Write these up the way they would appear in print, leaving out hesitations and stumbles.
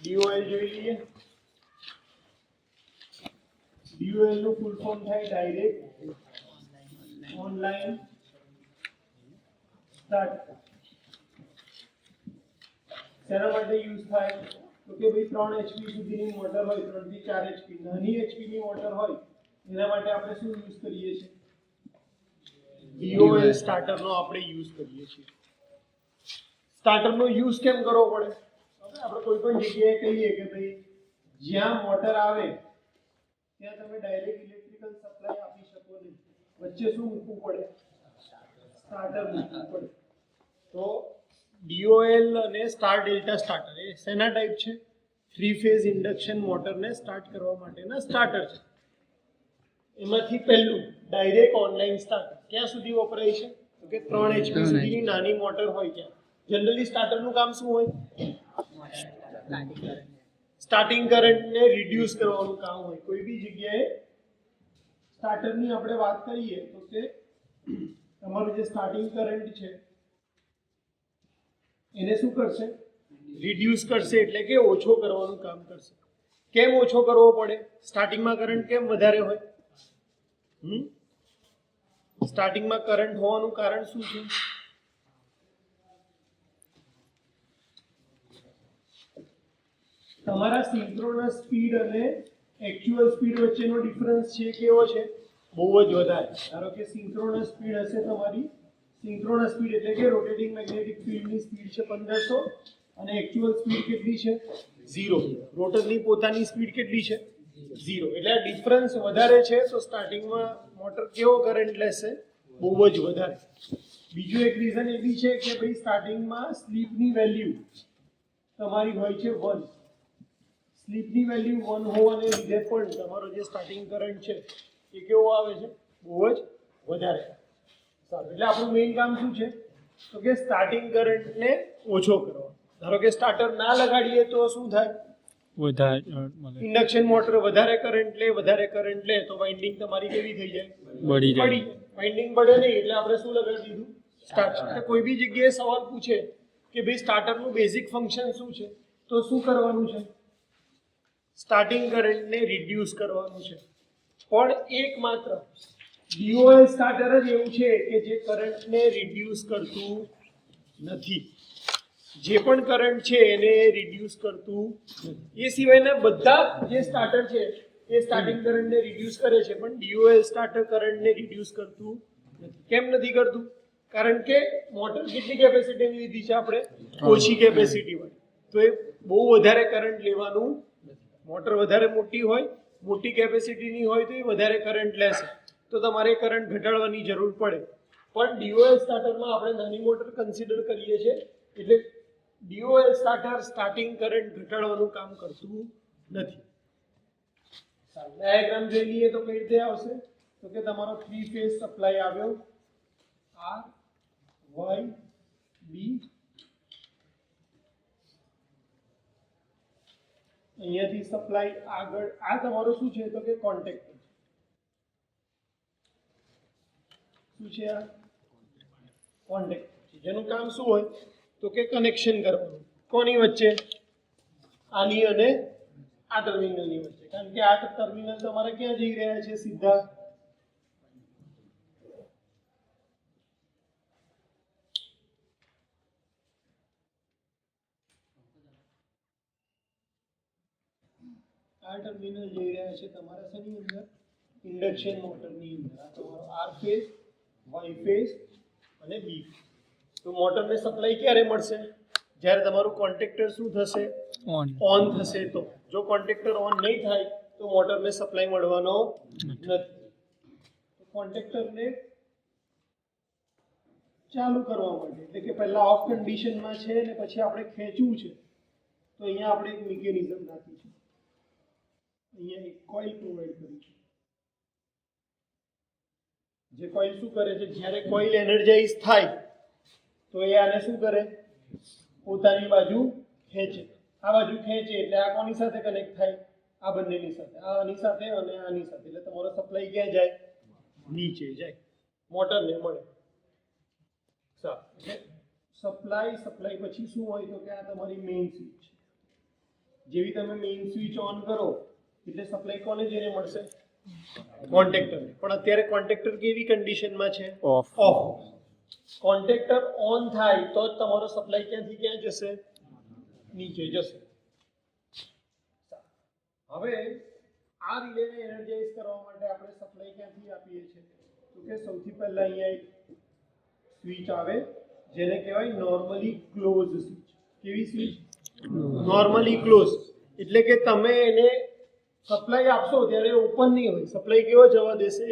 DOL જોઈ લઈએ. DOL નું ફૂલ ફોર્મ થાય ડાયરેક્ટ ઓનલાઈન સ્ટાર્ટ. શેના માટે યુઝ થાય તો કે ભાઈ 3 HP સુધીની મોટર હોય, 3 થી 4 HP નાની HP ની મોટર હોય એના માટે આપણે શું યુઝ કરીએ છીએ? DOL સ્ટાર્ટર નો આપણે યુઝ કરીએ છીએ. સ્ટાર્ટર નો યુઝ કેમ કરવો પડે? આપણે કોઈ પણ જગ્યાએ કહીએ કે ભાઈ જ્યાં મોટર આવે ત્યાં તમે ડાયરેક્ટ ઇલેક્ટ્રિકલ સપ્લાય આપી શકો નહીં, વચ્ચે શું મૂકવું પડે? સ્ટાર્ટર મૂકવું પડે. તો DOL અને સ્ટાર ડેલ્ટા સ્ટાર્ટર એ શેના ટાઈપ છે? 3 ફેઝ ઇન્ડક્શન મોટરને સ્ટાર્ટ કરવા માટેના સ્ટાર્ટર છે. એમાંથી પહેલું ડાયરેક્ટ ઓનલાઈન સ્ટાર્ટર ક્યાં સુધી વપરાય છે? તો કે 3 HP સુધીની નાની મોટર હોય ત્યાં જનરલી સ્ટાર્ટરનું કામ શું હોય? સ્ટાર્ટિંગ કરંટને રિડ્યુસ કરવાનું કામ હોય. કોઈ બી જગ્યાએ સ્ટાર્ટરની આપણે વાત કરીએ તો કે તમારું જે સ્ટાર્ટિંગ કરંટ છે એને શું કરશે? રિડ્યુસ કરશે, એટલે કે ઓછો કરવાનું કામ કરશે. કેમ ઓછો કરવો પડે? સ્ટાર્ટિંગમાં કરંટ કેમ વધારે હોય? સ્ટાર્ટિંગમાં કરંટ હોવાનું કારણ શું છે? તમારા સિન્ક્રોનસ સ્પીડ અને એક્ચ્યુઅલ સ્પીડ વચ્ચેનો ડિફરન્સ છે કેવો છે? બહુ જ વધારે. ધારો કે સિન્ક્રોનસ સ્પીડ હશે તમારી, સિન્ક્રોનસ સ્પીડ એટલે કે રોટેટિંગ મેગ્નેટિક ફિલ્ડની સ્પીડ છે 1500 અને એક્ચ્યુઅલ સ્પીડ કેટલી છે? 0. રોટરની પોતાની સ્પીડ કેટલી છે? 0. એટલે આ ડિફરન્સ વધારે છે તો સ્ટાર્ટિંગમાં મોટર કેવો કરંટ લેશે? બહુ જ વધારે. બીજું એક રીઝન એ બી છે કે ભાઈ સ્ટાર્ટિંગમાં સ્લીપની વેલ્યુ તમારી હોય છે 1. સ્લીપની વેલ્યુ 1 હોવાને લીધે પણ તમારો જે સ્ટાર્ટિંગ કરંટ છે એ કેવો આવે છે? બહુ જ વધારે. સારું, એટલે આપણું મેઇન કામ શું છે? તો કે સ્ટાર્ટિંગ કરંટને ઓછો કરવો. ધારો કે સ્ટાર્ટર ના લગાડીએ તો શું થાય? ઇન્ડક્શન મોટર વધારે કરંટ લે તો વાઇન્ડિંગ તમારી કેવી થઈ જાય? બળી જાય. વાઇન્ડિંગ બળે નહીં એટલે આપણે શું લગાડી દીધું? સ્ટાર્ટર. કોઈ બી જગ્યાએ સવાલ પૂછે કે ભાઈ સ્ટાર્ટરનું બેઝિક ફંક્શન શું છે, તો શું કરવાનું છે? સ્ટાર્ટિંગ કરંટને રિડ્યુસ કરવાનું છે. પણ એકમાત્ર DOL સ્ટાર્ટર જ એવું છે કે જે કરંટને રિડ્યુસ કરતું નથી. જે પણ કરંટ છે એને રિડ્યુસ કરતું નથી. એ સિવાયના બધા જે સ્ટાર્ટર છે એ સ્ટાર્ટિંગ કરંટને રિડ્યુસ કરે છે, પણ DOL સ્ટાર્ટર કરંટને રિડ્યુસ કરતું નથી. કેમ નથી કરતું? કારણ કે મોટર કેટલી કેપેસિટીની લીધી છે આપણે? ઓછી કેપેસિટી વાળી. તો એ બહુ વધારે કરંટ લેવાનું નથી. મોટર વધારે મોટી હોય, મોટી કેપેસિટીની હોય તો એ વધારે કરંટ લેશે, તો તમારે કરંટ ઘટાડવાની જરૂર પડે. પણ DOL સ્ટાર્ટરમાં આપણે નાની મોટર કન્સિડર કરીએ છીએ એટલે DOL સ્ટાર્ટર સ્ટાર્ટિંગ કરંટ ઘટાડવાનું કામ કરતું નથી. ડાયાગ્રામ જોઈ લઈએ તો કઈ રીતે આવશે? તો કે તમારો 3 ફેઝ સપ્લાય આવ્યો R Y B. અહીંયાથી સપ્લાય આગળ આ તમારું શું છે? તો કે કોન્ટેક્ટર. શું છે આ? કોન્ટેક્ટર. જેનું કામ શું હોય? તો કે કનેક્શન કરવાનું. કોની વચ્ચે? આની અને આ ટર્મિનલની વચ્ચે. કારણ કે આ ટર્મિનલ તમારે ક્યાં જઈ રહ્યા છે? સીધા આ ટર્મિનલ જઈ રહ્યા છે તમારા શેની અંદર? ઇન્ડક્શન મોટરની અંદર. આ તમારો R ફેઝ, Y ફેઝ અને B ફેઝ. તો મોટરને સપ્લાય ક્યારે મળશે? જ્યારે તમારું કોન્ટેક્ટર શું થશે? ઓન થશે. તો જો કોન્ટેક્ટર ઓન નહીં થાય તો મોટરને સપ્લાય મળવાનો નથી. તો કોન્ટેક્ટરને ચાલુ કરવા માટે એટલે કે પહેલા ઓફ કન્ડિશનમાં છે ને પછી આપણે ખેંચવું છે તો અહીંયા આપણે એક મિકેનિઝમ રાખી છે. અહીંયા એક કોઇલ પ્રોવાઈડ કરી છે. જે કોઇલ શું કરે છે? જ્યારે કોઇલ એનર્જાઇઝ થાય તો એ આને શું કરે? પોતાની બાજુ ખેંચે. આ બાજુ ખેંચે એટલે આ કોની સાથે કનેક્ટ થાય? આ બંનેની સાથે. આની સાથે અને આની સાથે. એટલે તમારો સપ્લાય ક્યાં જાય? નીચે જાય, મોટરને મળે. સપ્લાય પછી શું હોય? તો કે આ તમારી મેઇન સ્વિચ છે. જેવી તમે મેઇન સ્વિચ ઓન કરો એટલે સપ્લાય કોને જઈને મળશે? કોન્ટેક્ટરને. પણ અત્યારે કોન્ટેક્ટર કેવી કન્ડિશનમાં છે? ઓફ. કોન્ટેક્ટર ઓન થાય તો જ તમારો સપ્લાય ક્યાંથી ક્યાં જશે? નીચે જશે. હવે આ રિલેને એનર્જાઇઝ કરવા માટે આપણે સપ્લાય ક્યાંથી આપીએ છીએ? તો કે સૌથી પહેલા અહીંયા એક સ્વિચ આવે જેને કહેવાય નોર્મલી ક્લોઝ સ્વિચ. કેવી સ્વિચ? Normally close. એટલે કે તમે એને સપ્લાય આપશો ત્યારે ઓપન નહીં હોય. સપ્લાય કેવો જવા દેશે?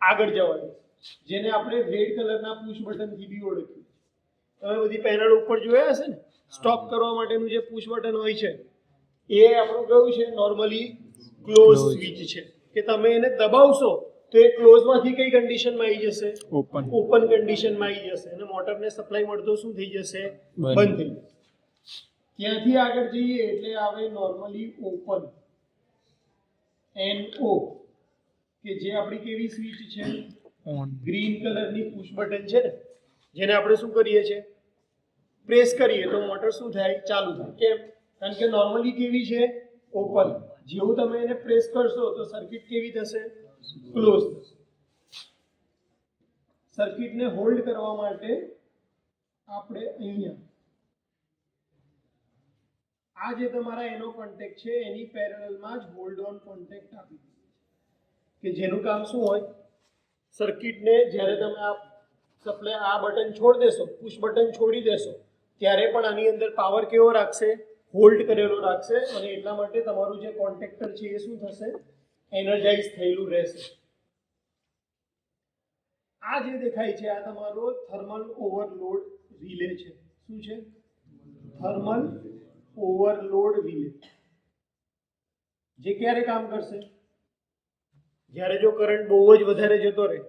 આગળ જવા દેશે. જેને આપણે રેડ કલરના પુશ બટનથી બી ઓળખીએ. તમે બધી પેનલ ઉપર જોયા હશે ને, સ્ટોપ કરવા માટેનું જે પુશ બટન હોય છે એ આપણું કયું છે? નોર્મલી ક્લોઝ સ્વિચ છે. કે તમે એને દબાવશો તો એ ક્લોઝમાંથી કઈ કન્ડિશનમાં આવી જશે? ઓપન કન્ડિશનમાં આવી જશે અને મોટરને સપ્લાય મળતો શું થઈ જશે? બંધ થઈ જશે. ત્યાંથી આગળ જઈએ એટલે આવે નોર્મલી ઓપન, NO, કે જે આપણી કેવી સ્વિચ છે? ગ્રીન કલરની પુશ બટન છે ને, જેને આપણે શું કરીએ છીએ? પ્રેસ કરીએ તો મોટર શું થાય? ચાલુ થાય. કેમ? કારણ કે નોર્મલી કેવી છે? ઓપન. જેવું તમે એને પ્રેસ કરશો તો સર્કિટ કેવી થશે? ક્લોઝ થશે. સર્કિટને હોલ્ડ કરવા માટે આપણે અહીંયા આ જે તમારા એનો કોન્ટેક્ટ છે એની પેરેલલમાં જ હોલ્ડ ઓન કોન્ટેક્ટ આપી દીધું કે જેનું કામ શું હોય? સર્કિટને જ્યારે તમે આ સપ્લાય આ બટન છોડી દેશો, પુશ બટન છોડી દેશો ત્યારે પણ આની અંદર પાવર કેવો રાખશે? હોલ્ડ કરેલો રાખશે અને એટલા માટે તમારું જે કોન્ટેક્ટર છે એ શું થશે? એનર્જાઇઝ થયેલું રહેશે. આ જે દેખાય છે આ તમારો થર્મલ ઓવરલોડ રિલે છે. શું છે? Thermal overload relay. જે ક્યારે કામ કરશે? જ્યારે જો કરંટ બહુ જ વધારે જતો રહે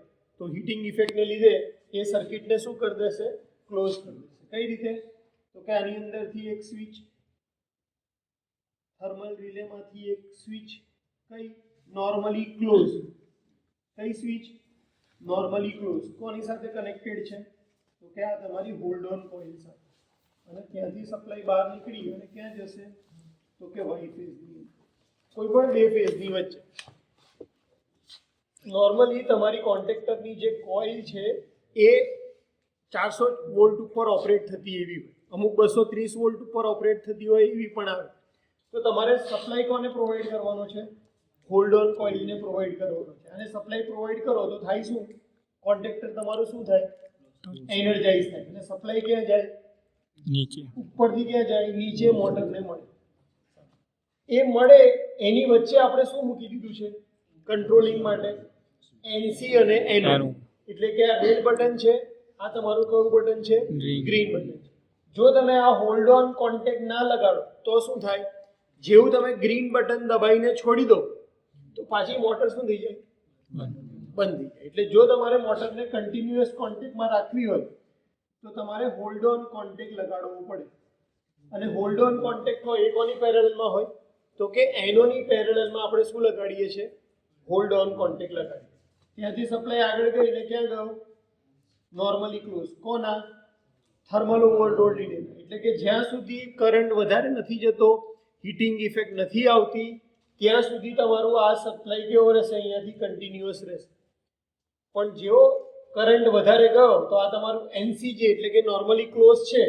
તો હીટિંગ ઇફેક્ટને લીધે એ સર્કિટને શું કરી દેશે? ક્લોઝ કરી દેશે. કઈ રીતે? તો કે આની અંદરથી એક સ્વિચ, થર્મલ રિલેમાંથી એક સ્વિચ કઈ? Normally close. કઈ સ્વિચ? Normally close. કોની સાથે કનેક્ટેડ છે? તો કે આ તમારી હોલ્ડ ઓન કોઇલ સાથે. અને ત્યાંથી સપ્લાય બહાર નીકળી અને ક્યાં જશે? તો કે વાય ફેઝની, કોઈ પણ બે ફેઝની વચ્ચે. નોર્મલી તમારી કોન્ટેક્ટરની જે કોઇલ છે એ 400 વોલ્ટ ઉપર ઓપરેટ થતી એવી હોય, અમુક 230 વોલ્ટ ઉપર ઓપરેટ થતી હોય એવી પણ આવે. તો તમારે સપ્લાય કોને પ્રોવાઈડ કરવાનો છે? હોલ્ડ ઓન કોઇલને પ્રોવાઈડ કરવાનો છે. અને સપ્લાય પ્રોવાઈડ કરો તો થાય શું? કોન્ટેક્ટર તમારું શું થાય? એનર્જાઇઝ થાય. અને સપ્લાય ક્યાં જાય? નીચે. ઉપરથી ક્યાં જાય? નીચે મોટરને મળે. એ મળે એની વચ્ચે આપણે શું મૂકી દીધું છે કંટ્રોલિંગ માટે? NC અને NO. એટલે કે આ રેડ બટન છે, આ તમારું કયું બટન છે? ગ્રીન બટન છે. જો તમે આ હોલ્ડ ઓન કોન્ટેક્ટ ના લગાડો તો શું થાય? જેવું તમે ગ્રીન બટન દબાઈને છોડી દો તો પાછી મોટર શું થઈ જાય? બંધ થઈ જાય. એટલે જો તમારે મોટરને કન્ટિન્યુઅસ કોન્ટેક્ટમાં રાખવી હોય તો તમારે હોલ્ડ ઓન કોન્ટેક્ટ લગાડવો પડે. અને હોલ્ડ ઓન કોન્ટેક્ટ હોય એ કોની પેરેલલમાં હોય? તો કે એનોની પેરેલલમાં આપણે શું લગાડીએ છીએ? હોલ્ડ ઓન કોન્ટેક્ટ લગાડીએ. ત્યાંથી સપ્લાય આગળ ગઈ એટલે ક્યાં ગયો? Normally close. કોના? Thermal overload relay. એટલે કે જ્યાં સુધી કરંટ વધારે નથી જતો, હીટિંગ ઇફેક્ટ નથી આવતી, ત્યાં સુધી તમારું આ સપ્લાય કેવો રહેશે? અહીંયાથી કન્ટિન્યુઅસ રહેશે. પણ જેવો કરંટ વધારે ગયો તો આ તમારું NCJ એટલે કે નોર્મલી ક્લોઝ છે,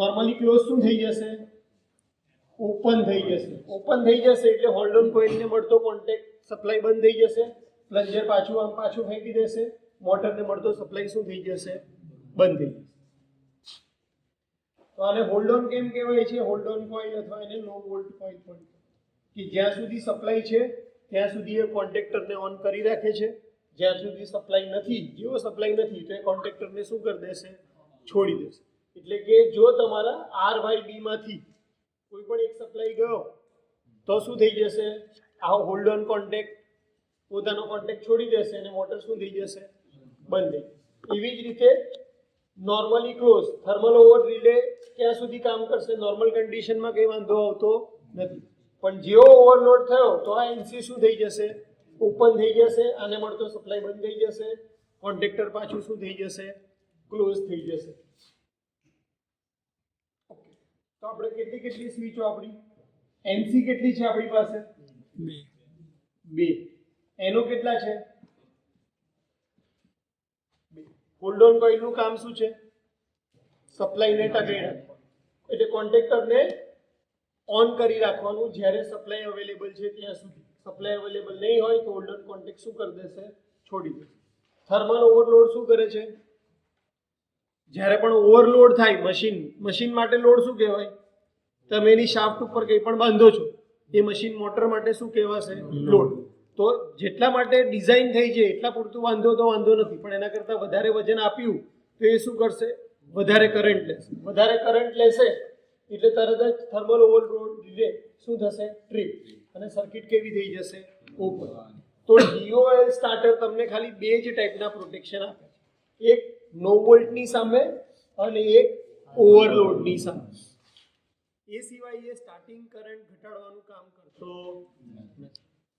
નોર્મલી ક્લોઝ શું થઈ જશે? ઓપન થઈ જશે. ઓપન થઈ જશે એટલે હોલ્ડ ઓન કોઇલને મળતો કોન્ટેક્ટ સપ્લાય બંધ થઈ જશે. પ્લન્જર પાછું આમ પાછું ફેંકી દેશે. મોટરને મળતો સપ્લાય શું થઈ જશે? બંધ થઈ જશે. તો આને હોલ્ડ ઓન કેમ કહેવાય છે? હોલ્ડ ઓન કોઇલ અથવા એને લો વોલ્ટ કોઇલ પણ, કે જ્યાં સુધી સપ્લાય છે ત્યાં સુધી એ કોન્ટેક્ટરને ઓન કરી રાખે છે. જ્યાં સુધી સપ્લાય નથી, જેવો સપ્લાય નથી તો એ કોન્ટેક્ટરને શું કરી દેશે? છોડી દેશે. એટલે કે જો તમારા RYB માંથી કોઈ પણ એક સપ્લાય ગયો તો શું થઈ જશે? આ હોલ્ડ ઓન કોન્ટેક્ટ પોતાનો કોન્ટેક્ટ છોડી દેશે અને મોટર શું થઈ જશે? બંધ થઈ જશે. એવી જ રીતે normally close thermal over relay ક્યાં સુધી કામ કરશે? નોર્મલ કન્ડિશનમાં કંઈ વાંધો આવતો નથી. પણ જેવો ઓવરલોડ થયો તો આ NC શું થઈ જશે? ઓપન થઈ જશે. આને મળતો સપ્લાય બંધ થઈ જશે. કોન્ટેક્ટર પાછું શું થઈ જશે? ક્લોઝ થઈ જશે. ઓકે, તો આપણે કેટલી સ્વિચો આપણી? એનસી કેટલી છે આપણી પાસે? 2. એનો કેટલા છે? 2. હોલ્ડ ઓન કોઇલનું કામ શું છે? સપ્લાયને ટકાવી રાખવાનું. એટલે કોન્ટેક્ટરને ઓન કરી રાખવાનું જ્યારે સપ્લાય અવેલેબલ છે ત્યાં સુધી. સપ્લાય અવેલેબલ નહીં હોય તો હોલ્ડ ઓન કોન્ટેક્ટ શું કરી દેશે? છોડી દેશે. થર્મલ ઓવરલોડ શું કરે છે? જ્યારે પણ ઓવરલોડ થાય મશીન માટે લોડ શું કહેવાય? તમે એની શાફ્ટ ઉપર કંઈ પણ બાંધો છો એ મશીન મોટર માટે શું કહેવાશે? લોડ. તો જેટલા માટે ડિઝાઇન થઈ છે એટલા પૂરતું વાંધો તો વાંધો નથી, પણ એના કરતાં વધારે વજન આપ્યું તો એ શું કરશે? વધારે કરંટ લેશે. વધારે કરંટ લેશે એટલે તરત જ થર્મલ ઓવરલોડ રિલે શું થશે? ટ્રીપ, અને સર્કિટ કેવી થઈ જશે? ઓપન. તો DOL સ્ટાર્ટર તમને ખાલી 2 જ ટાઈપના પ્રોટેક્શન આપે છે, એક નો વોલ્ટની સામે અને એક ઓવરલોડની સામે. એ સિવાય એ સ્ટાર્ટિંગ કરંટ ઘટાડવાનું કામ કરતો નથી.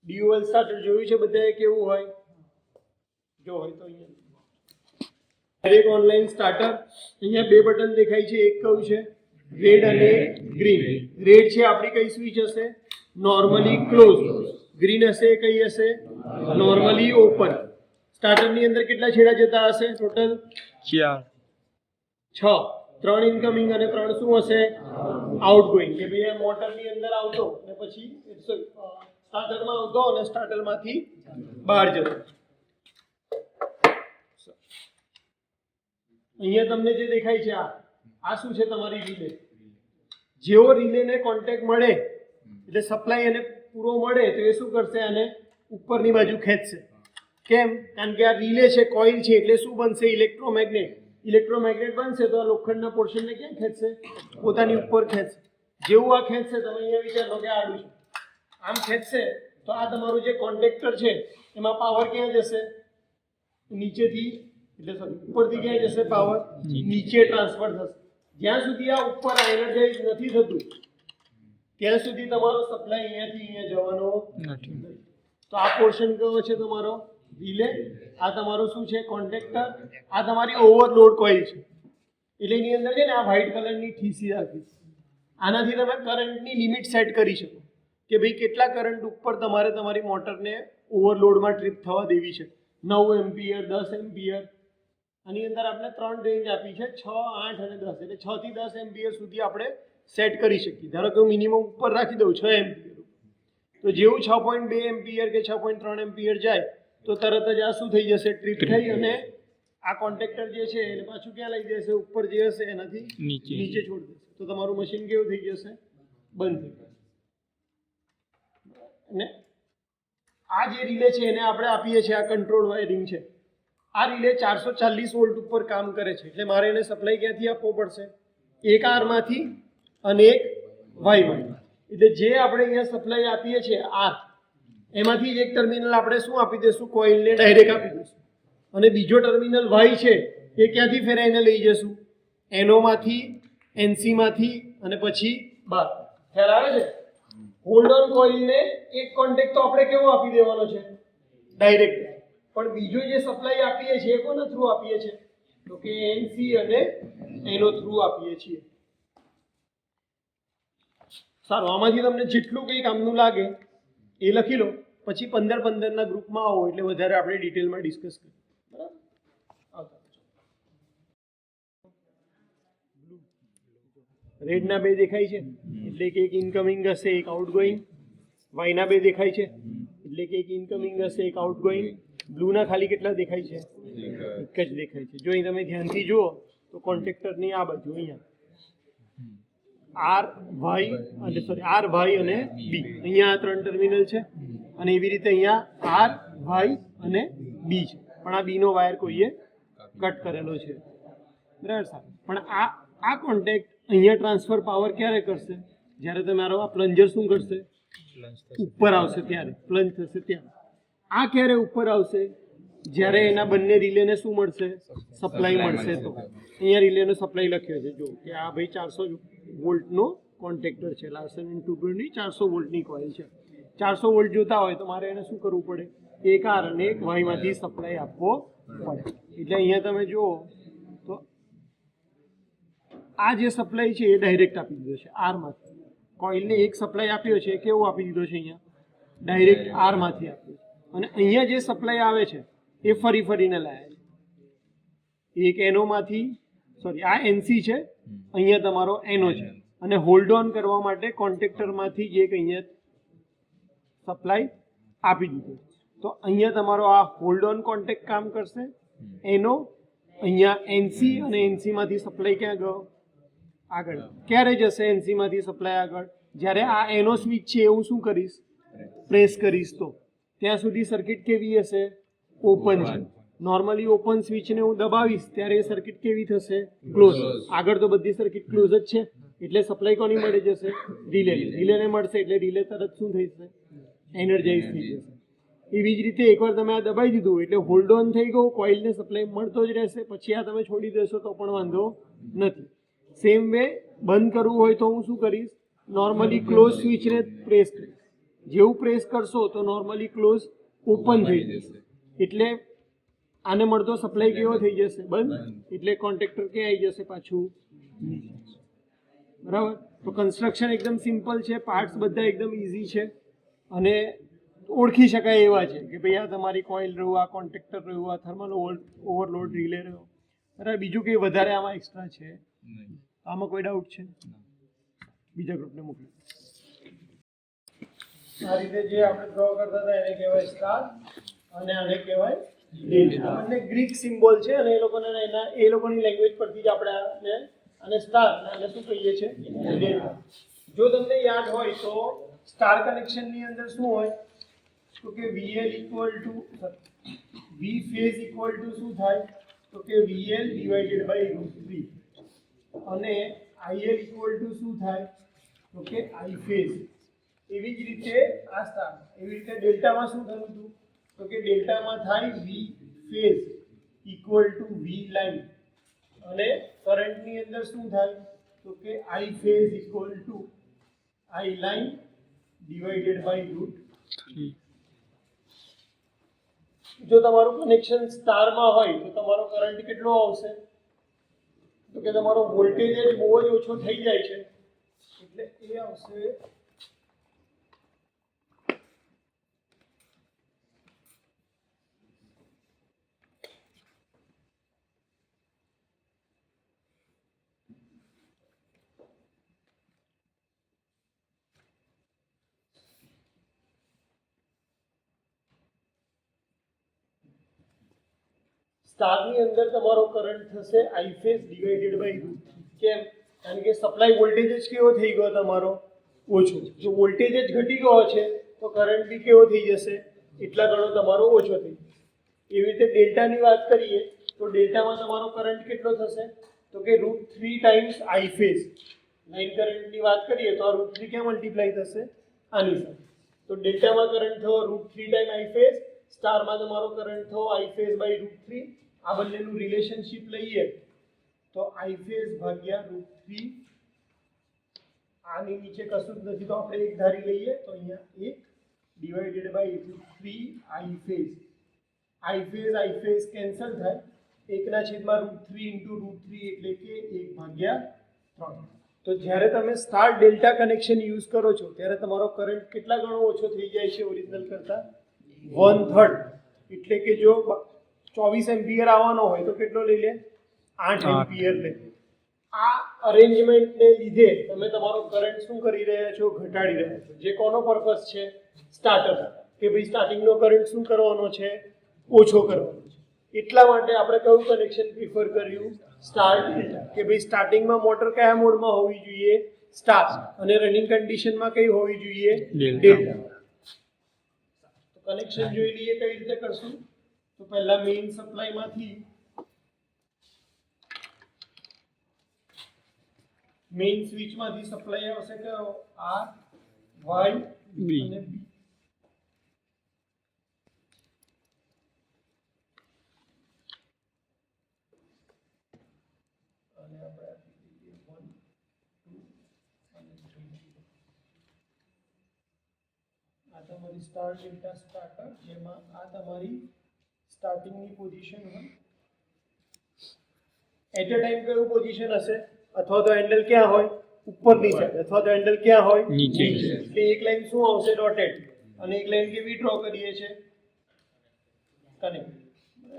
DOL સ્ટાર્ટર જોયું છે બધાએ કેવું હોય? જો હોય તો અહીંયા ડાયરેક્ટ ઓનલાઈન સ્ટાર્ટર. અહીંયા 2 બટન દેખાય છે, એક કયું છે? રેડ અને ગ્રીન. રેડ છે આપણી કઈ સ્વિચ હશે? Normally close. ગ્રીન હશે કઈ હશે? Normally open. સ્ટાર્ટરની અંદર કેટલા છેડા જતા હશે? ટોટલ 6. 3 ઇનકમિંગ અને 3 શું હશે? આઉટગોઈંગ. કે ભાઈ મોટરની અંદર આવતો અને પછી સ્ટાર્ટરમાં આવતો અને સ્ટાર્ટરમાંથી બહાર જતો. અહીંયા તમને જે દેખાય છે આ શું છે? તમારી રિલે. જેવો રિલેને કોન્ટેક્ટ મળે એટલે સપ્લાય એને પૂરો મળે તો એ શું કરશે? આને ઉપરની બાજુ ખેંચશે. કેમ? કારણ કે આ રિલે છે, કોઇલ છે, એટલે શું બનશે? ઇલેક્ટ્રોમેગ્નેટ. ઇલેક્ટ્રોમેગ્નેટ બનશે તો આ લોખંડના પોર્શનને ક્યાં ખેંચશે? પોતાની ઉપર ખેંચશે. જેવું આ ખેંચશે, તમે અહીંયા વિચારો કે આડું છે, આમ ખેંચશે તો આ તમારું જે કોન્ટેક્ટર છે એમાં પાવર ક્યાં જશે? નીચેથી એટલે સોરી ઉપરથી ક્યાં જશે? પાવર નીચે ટ્રાન્સફર થશે. જ્યાં સુધી આ ઉપર એનર્જાઇઝ નથી થતું ત્યાં સુધી તમારો સપ્લાય અહીંયાથી અહીંયા જવાનો નથી. તો આ પોર્શન કયો છે તમારો? રિલે. આ તમારું શું છે? કોન્ટેક્ટર. આ તમારી ઓવરલોડ કોઇલ છે. એટલે એની અંદર છે ને આ વ્હાઇટ કલરની ઠીસી રાખી. આનાથી તમે કરંટની લિમિટ સેટ કરી શકો કે ભાઈ કેટલા કરંટ ઉપર તમારે તમારી મોટરને ઓવરલોડમાં ટ્રીપ થવા દેવી છે. 9 એમ્પિયર, 10 એમ્પિયર. આની અંદર આપણે 3 રેન્જ આપી છે, 6, 8 અને 10. એટલે 6 થી 10 એમ્પિયર સુધી આપણે સેટ કરી શકીએ. ધારો કે હું મિનિમમ ઉપર રાખી દઉં 6 એમ્પિયર, તો જેવું 6.2 એમ્પિયર કે 6.3 એમ્પિયર જાય તો તરત જ આ શું થઈ જશે? ટ્રીપ થઈ અને આ કોન્ટેક્ટર જે છે એને પાછું ક્યાં લઈ જશે? ઉપર જે હશે એનાથી નીચે છોડી દેશે. તો તમારું મશીન કેવું થઈ જશે? બંધ થઈ જશે. અને આ જે રિલે છે એને આપણે આપીએ છીએ, આ કંટ્રોલ વાયરિંગ છે. આ રિલે 440 વોલ્ટ ઉપર કામ કરે છે. એટલે મારે એને સપ્લાય ક્યાંથી આપવો પડશે? એક આરમાંથી અને એક વાયમાંથી. એટલે જે આપણે અહીંયા સપ્લાય આપીએ છીએ આર, એમાંથી એક ટર્મિનલ આપણે શું આપી દઈશું? કોઇલને ડાયરેક્ટ આપી દઈશું. અને બીજો ટર્મિનલ વાય છે એ ક્યાંથી ફેરાઈને લઈ જશું? એનોમાંથી, એનસીમાંથી અને પછી બાર. ખ્યાલ આવે છે? હોલ્ડ ઓન કોઇલને એક કોન્ટેક્ટ તો આપણે કેવો આપી દેવાનો છે? ડાયરેક્ટ. પણ બીજો જે સપ્લાય આપીએ છીએ એ કોના થ્રુ આપીએ છીએ? તો કે એનસી અને એનો થ્રુ આપીએ છીએ. સારું, આમાંથી તમને જેટલું કંઈ કામનું લાગે એ લખી લો. પછી 15-15ના ગ્રુપમાં આવો એટલે વધારે આપણે ડિટેલમાં ડિસ્કસ કરીએ. બરાબર? રેડના 2 દેખાય છે એટલે કે એક ઇનકમિંગ હશે, એક આઉટગોઈંગ. વાયના 2 દેખાય છે એટલે કે એક ઇનકમિંગ હશે, એક આઉટગોઈંગ. બ્લુના ખાલી કેટલા દેખાય છે? એક જ દેખાય છે. જો અહીં તમે ધ્યાનથી જુઓ તો કોન્ટેક્ટરની આ બાજુ અહીંયા આર વાય અને બી, અહીંયા 3 ટર્મિનલ છે અને એવી રીતે અહીંયા આર વાય અને બી છે. પણ આ બીનો વાયર કોઈએ કટ કરેલો છે. બરાબર સાહેબ? પણ આ કોન્ટેક્ટ અહીંયા ટ્રાન્સફર પાવર ક્યારે કરશે? જ્યારે તમારો આ પ્લન્જર શું કરશે? ઉપર આવશે ત્યારે, પ્લંજ થશે ત્યારે. આ ક્યારે ઉપર આવશે? જ્યારે એના બંને રિલેને શું મળશે? સપ્લાય મળશે. તો અહીંયા રિલેનો સપ્લાય લખ્યો છે, જો કે આ ભાઈ 400 વોલ્ટનો કોન્ટેક્ટર છે. લાર્સન એન્ડ ટુબ્રોની 400 વોલ્ટની કોઇલ છે. 400 વોલ્ટ જોતા હોય તો મારે એને શું કરવું પડે? એક આર અને એક વાયમાંથી સપ્લાય આપવો પડે. એટલે અહીંયા તમે જુઓ તો આ જે સપ્લાય છે એ ડાયરેક્ટ આપી દીધો છે આરમાંથી. કોઇલને એક સપ્લાય આપ્યો છે, કેવો આપી દીધો છે અહીંયા ડાયરેક્ટ આરમાંથી આપ્યો છે, અને અહીંયા જે સપ્લાય આવે છે એ ફરીને લાયા છે. એક એનોમાંથી સોરી આ એનસી છે, અહીંયા તમારો એનો છે, અને હોલ્ડ ઓન કરવા માટે કોન્ટેક્ટરમાંથી જે અહીંયા સપ્લાય આપી દીધો. તો અહીંયા તમારો આ હોલ્ડ ઓન કોન્ટેક્ટ કામ કરશે, એનો અહીંયા એનસી, અને એનસીમાંથી સપ્લાય ક્યાં ગયો આગળ. ક્યારે જશે એનસીમાંથી સપ્લાય આગળ? જ્યારે આ એનો સ્વિચ છે એવું શું કરીશ પ્રેસ કરીશ, તો ત્યાં સુધી સર્કિટ કેવી હશે ઓપન છે. નોર્મલી ઓપન સ્વિચને હું દબાવીશ ત્યારે એ સર્કિટ કેવી થશે ક્લોઝ. આગળ તો બધી સર્કિટ ક્લોઝ જ છે, એટલે સપ્લાય કોની મળી જશે રિલેને મળશે, એટલે રિલે તરત શું થઈ જશે એનર્જાઇઝ થઈ જશે. એવી જ રીતે એકવાર તમે આ દબાઈ દીધું એટલે હોલ્ડ ઓન થઈ ગયું, કોઇલને સપ્લાય મળતો જ રહેશે. પછી આ તમે છોડી દેશો તો પણ વાંધો નથી. સેમ વે બંધ કરવું હોય તો હું શું કરીશ, નોર્મલી ક્લોઝ સ્વિચને પ્રેસ કરીશ. જેવું પ્રેસ કરશો તો નોર્મલી ક્લોઝ ઓપન થઈ જશે, એટલે આને મળતો સપ્લાય કેવો થઈ જશે બંધ, એટલે કોન્ટેક્ટર ક્યાં આવી જશે પાછું. બરાબર. તો કન્સ્ટ્રક્શન એકદમ સિમ્પલ છે, પાર્ટ્સ બધા એકદમ ઇઝી છે, અને ઓળખી શકાય એવા છે કે ભાઈ આ તમારી કોઇલ રહ્યું, આ કોન્ટેક્ટર રહ્યું, આ થર્મલ ઓવરલોડ રિલે રહ્યો. બરાબર. બીજું કંઈ વધારે આમાં એક્સ્ટ્રા છે? આમાં કોઈ ડાઉટ છે? બીજા ગ્રુપને મોકલો. આ રીતે જે આપણે ડ્રો કરતા હતા એને કહેવાય સ્ટાર, અને આને કહેવાય ડેલ્ટા. બંને ગ્રીક સિમ્બોલ છે, અને એ લોકોની લેંગ્વેજ પરથી જ આપણે આને સ્ટાર અને શું કહીએ છીએ ડેલ્ટા. જો તમને યાદ હોય તો સ્ટાર કનેક્શનની અંદર શું હોય તો કે VL equal to V phase equal two શું થાય તો કે VL ડિવાઇડેડ બાય √3, અને IL ઇક્વલ ટુ શું થાય તો કે I ફેઝ. એવી જ રીતે આ સ્ટાર, એવી રીતે ડેલ્ટામાં શું થયું હતું તો કે ડેલ્ટામાં થાય V phase equal to V line, અને કરંટની અંદર શું થાય તો કે I phase equal to I line divided by √3. જો તમારું કનેક્શન સ્ટારમાં હોય તો તમારો કરંટ કેટલો આવશે તો કે તમારો વોલ્ટેજ જ બહુ જ ઓછો થઈ જાય છે, એટલે એ આવશે સ્ટારની અંદર તમારો કરંટ થશે I ફેઝ ડિવાઇડેડ બાય √3. કેમ? કારણ કે સપ્લાય વોલ્ટેજ જ કેવો થઈ ગયો તમારો ઓછો. જો વોલ્ટેજ જ ઘટી ગયો છે તો કરંટ બી કેવો થઈ જશે એટલા ગણો તમારો ઓછો થઈ જશે. એવી રીતે ડેલ્ટાની વાત કરીએ તો ડેલ્ટામાં તમારો કરંટ કેટલો થશે તો કે √3 ટાઈમ્સ I ફેઝ. લાઇન કરંટની વાત કરીએ તો આ √3 ક્યાં મલ્ટીપ્લાય થશે આની સાથે. તો ડેલ્ટામાં કરંટ થયો √3 ટાઈમ I ફેઝ, સ્ટારમાં તમારો કરંટ થયો I ફેઝ બાય √3. આ બંનેનું રિલેશનશિપ લઈએ તો I ફેઝ ભાગ્યા √3, આની નીચે કશું જ નથી તો આપણે એક ધારી લઈએ તો અહીંયા 1 divided by √3 I phase. I phase cancel થાય, 1/√3 ઇન્ટુ √3 એટલે કે 1/3. તો જ્યારે તમે સ્ટાર ડેલ્ટા કનેક્શન યુઝ કરો છો ત્યારે તમારો કરંટ કેટલા ગણો ઓછો થઈ જાય છે ઓરિજિનલ કરતા 1/3. એટલે કે જો 24 એમ્પિયર આવવાનો હોય તો કેટલો લઈ લે 8 એમ્પિયર લે. આ અરેન્જમેન્ટને લીધે તમે તમારો કરંટ શું કરી રહ્યા છો ઘટાડી રહ્યા છો, જે કોનો પર્પસ છે સ્ટાર્ટર, કે ભાઈ સ્ટાર્ટિંગનો કરંટ શું કરવાનો છે ઓછો કરવાનો છે. એટલા માટે આપણે કયું કનેક્શન પ્રિફર કર્યું સ્ટાર ડેલ્ટા, કે ભાઈ સ્ટાર્ટિંગમાં મોટર કયા મોડમાં હોવી જોઈએ સ્ટાર, અને રનિંગ કન્ડિશનમાં કઈ હોવી જોઈએ ડેલ્ટા. તો કનેક્શન જોઈ લઈએ કઈ રીતે કરશું. તો પહેલા મેઇન સપ્લાયમાંથી મેઇન સ્વિચમાંથી સપ્લાય આવશે કે R Y B અને B. અને આપણે 1 2 અને 3. આ તમારી સ્ટાર ડેલ્ટા સ્ટાર્ટર, જેમાં આ તમારી સ્ટાર્ટિંગની પોઝિશન હોય. એટ અ ટાઈમ કયું પોઝિશન હશે અથવા તો હેન્ડલ ક્યાં હોય ઉપરની સાઈડ અથવા તો હેન્ડલ ક્યાં હોય નીચે. એટલે એક લાઈન શું આવશે ડોટેડ અને એક લાઈન કેવી ડ્રો કરીએ છે કનેક્ટ.